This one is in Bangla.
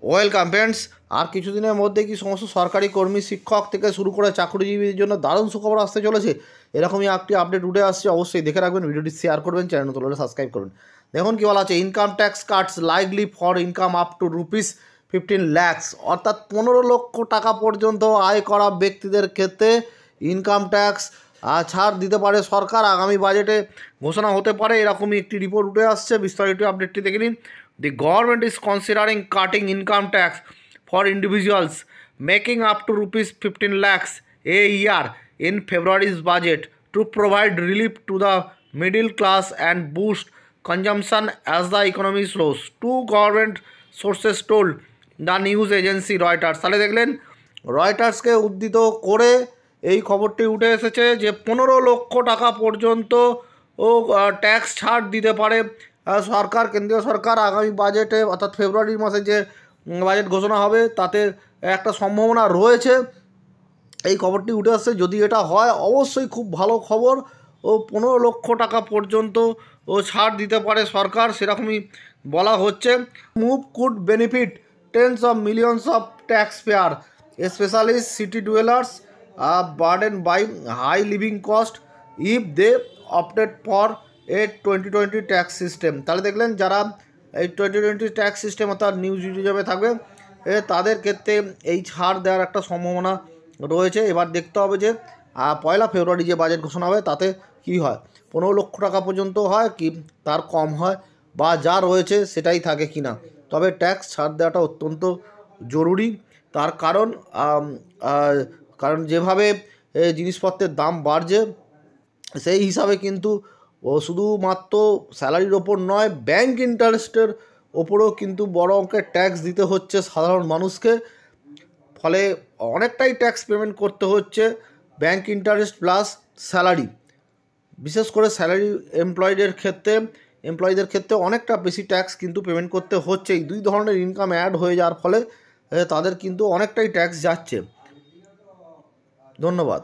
Welcome friends. আর কিছুদিনের মধ্যে কি সমস্ত সরকারি কর্মী, শিক্ষক থেকে শুরু করে চাকরিজীবীদের জন্য দারুণ সুখবর আসতে চলেছে। এরকমই একটি আপডেট উঠে আসছে, অবশ্যই দেখে রাখবেন, ভিডিওটি শেয়ার করবেন, চ্যানেল নতুন হলে সাবস্ক্রাইব করুন। দেখুন কী বলা আছে, income tax Katz likely for income up to ₹15 lakhs, অর্থাৎ 15 লক্ষ টাকা পর্যন্ত আয় করা ব্যক্তিদের ক্ষেত্রে ইনকাম ট্যাক্স ছাড় দিতে পারে সরকার। আগামী বাজেটে ঘোষণা হতে পারে, এরকমই একটি রিপোর্ট উঠে আসছে। বিস্তারিত আপডেটটি দেখে নিন। The government is considering cutting income tax for individuals making up to ₹15 lakhs a year in February's budget to provide relief to the middle class and boost consumption as the economy slows. Two government sources told the news agency Reuters. তাহলে দেখলেন, রয়টার্সকে উদ্ধৃত করে এই খবরটি উঠে এসেছে যে 15 লক্ষ টাকা পর্যন্ত ট্যাক্স ছাড় দিতে পারে সরকার, কেন্দ্রীয় সরকার আগামী বাজেটে, অর্থাৎ ফেব্রুয়ারি মাসে যে বাজেট ঘোষণা হবে তাতে একটা সম্ভাবনা রয়েছে। এই খবরটি উঠে আসছে, যদি এটা হয় অবশ্যই খুব ভালো খবর। 15 লক্ষ টাকা পর্যন্ত ছাড় দিতে পারে সরকার, সেরকমই বলা হচ্ছে। Move could benefit tens of millions of tax payer, specially city dwellers burden by high living cost if they opted for 2020 tax system. তাহলে দেখলেন, যারা এই 2020 ট্যাক্স সিস্টেম অর্থাৎ নিউ জিডিজমে থাকবে তাদের ক্ষেত্রে এই ছাড় দেওয়ার একটা সম্ভাবনা রয়েছে। এবার দেখতে হবে যে 1 ফেব্রুয়ারি যে বাজেট ঘোষণা হবে তাতে কি হয়, 15 লক্ষ টাকা পর্যন্ত হয় কি তার কম হয়, বা যা রয়েছে সেটাই থাকে কি না। তবে ট্যাক্স ছাড় দেওয়াটা অত্যন্ত জরুরি, তার কারণ যেভাবে জিনিসপত্রের দাম বাড়ছে সেই হিসাবে কিন্তু শুধুমাত্র স্যালারির ওপর নয়, ব্যাংক ইন্টারেস্টের ওপরেও কিন্তু বড় অঙ্কের ট্যাক্স দিতে হচ্ছে সাধারণ মানুষকে। ফলে অনেকটাই ট্যাক্স পেমেন্ট করতে হচ্ছে, ব্যাংক ইন্টারেস্ট প্লাস স্যালারি। বিশেষ করে স্যালারি এমপ্লয়ীদের ক্ষেত্রে অনেকটা বেশি ট্যাক্স কিন্তু পেমেন্ট করতে হচ্ছে। এই দুই ধরনের ইনকাম অ্যাড হয়ে যাওয়ার ফলে তাদের কিন্তু অনেকটাই ট্যাক্স যাচ্ছে। ধন্যবাদ।